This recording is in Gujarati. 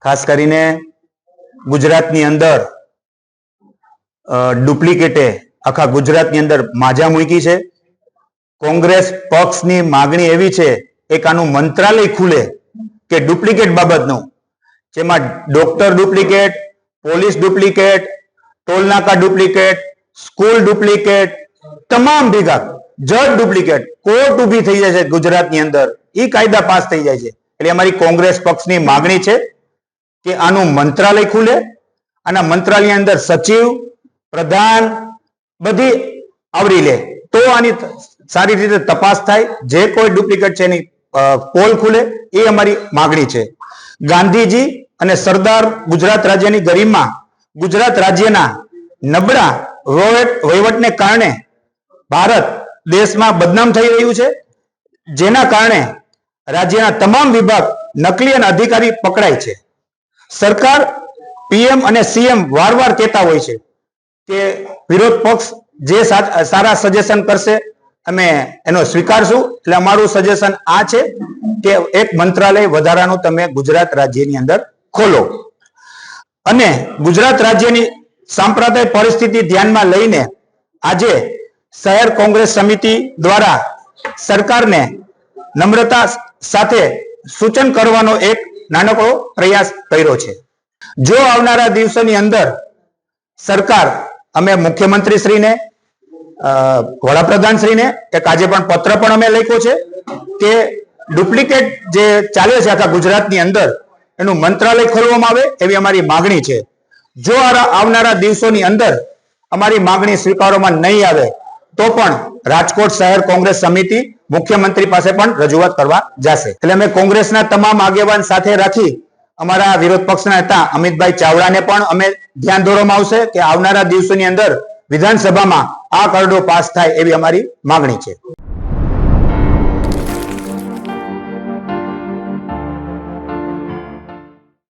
ખાસ કરીને ગુજરાતની અંદર ડુપ્લિકેટે આખા ગુજરાતની અંદર માજા મૂકી છે। કોંગ્રેસ પક્ષની માગણી એવી છે એક આનું મંત્રાલય ખુલે કે ડુપ્લિકેટ બાબતનું, જેમાં ડોક્ટર ડુપ્લિકેટ, પોલીસ ડુપ્લિકેટ, ટોલનાકા ડુપ્લિકેટ, સ્કૂલ ડુપ્લિકેટ, તમામ વિભાગ જજ ડુપ્લિકેટ, કોર્ટ ઊભી થઈ જાય છે ગુજરાતની અંદર, એ કાયદા પાસ થઈ જાય છે। એટલે અમારી કોંગ્રેસ પક્ષની માગણી છે કે આનું મંત્રાલય ખુલે, આના મંત્રાલય અંદર સચિવ, પ્રધાન બધી આવરી લે તો આની સારી રીતે તપાસ થાય, જે કોઈ ડુપ્લિકેટ છે એની પોલ ખુલે, એ અમારી માગણી છે। ગાંધીજી અને સરદાર ગુજરાત રાજ્યની ગરિમા, ગુજરાત રાજ્યના નબળા વહીવટને કારણે ભારત દેશમાં બદનામ થઈ રહ્યું છે, જેના કારણે રાજ્યના તમામ વિભાગ નકલી અને અધિકારી પકડાય છે। સરકાર, પીએમ અને સીએમ વારવાર કહેતા હોય છે કે વિરોધ પક્ષ જે સારા સજેશન કરશે અમે એનો સ્વીકારશું। એટલે અમારું સજેશન આ છે કે એક મંત્રાલય વધારાનું તમે ગુજરાત રાજ્યની અંદર ખોલો અને ગુજરાત રાજ્યની સાંપ્રદાયિક પરિસ્થિતિ ધ્યાનમાં લઈને આજે શહેર કોંગ્રેસ સમિતિ દ્વારા સરકારને નમ્રતા સાથે સૂચન કરવાનો એક નાનકડો પ્રયાસ કર્યો છે। જો આવનારા દિવસોની અંદર સરકાર, અમે મુખ્યમંત્રી શ્રીને, વડાપ્રધાન શ્રીને એક આજે પણ પત્ર પણ અમે લખ્યો છે કે ડુપ્લિકેટ જે ચાલે છે આખા ગુજરાતની અંદર એનું મંત્રાલય ખોલવામાં આવે એવી અમારી માગણી છે। જો આવનારા દિવસોની અંદર અમારી માગણી સ્વીકારવામાં નહીં આવે તો પણ રાજકોટ શહેર કોંગ્રેસ સમિતિ મુખ્યમંત્રી પાસે પણ રજૂઆત કરવા જશે। એટલે અમે કોંગ્રેસના તમામ આગેવાન સાથે રાખી અમારા વિરોધ પક્ષના નેતા અમિતભાઈ ચાવડાને પણ અમે ધ્યાન દોરવામાં આવશે કે આવનારા દિવસોની અંદર વિધાનસભામાં આ ખરડો પાસ થાય એવી અમારી માગણી છે।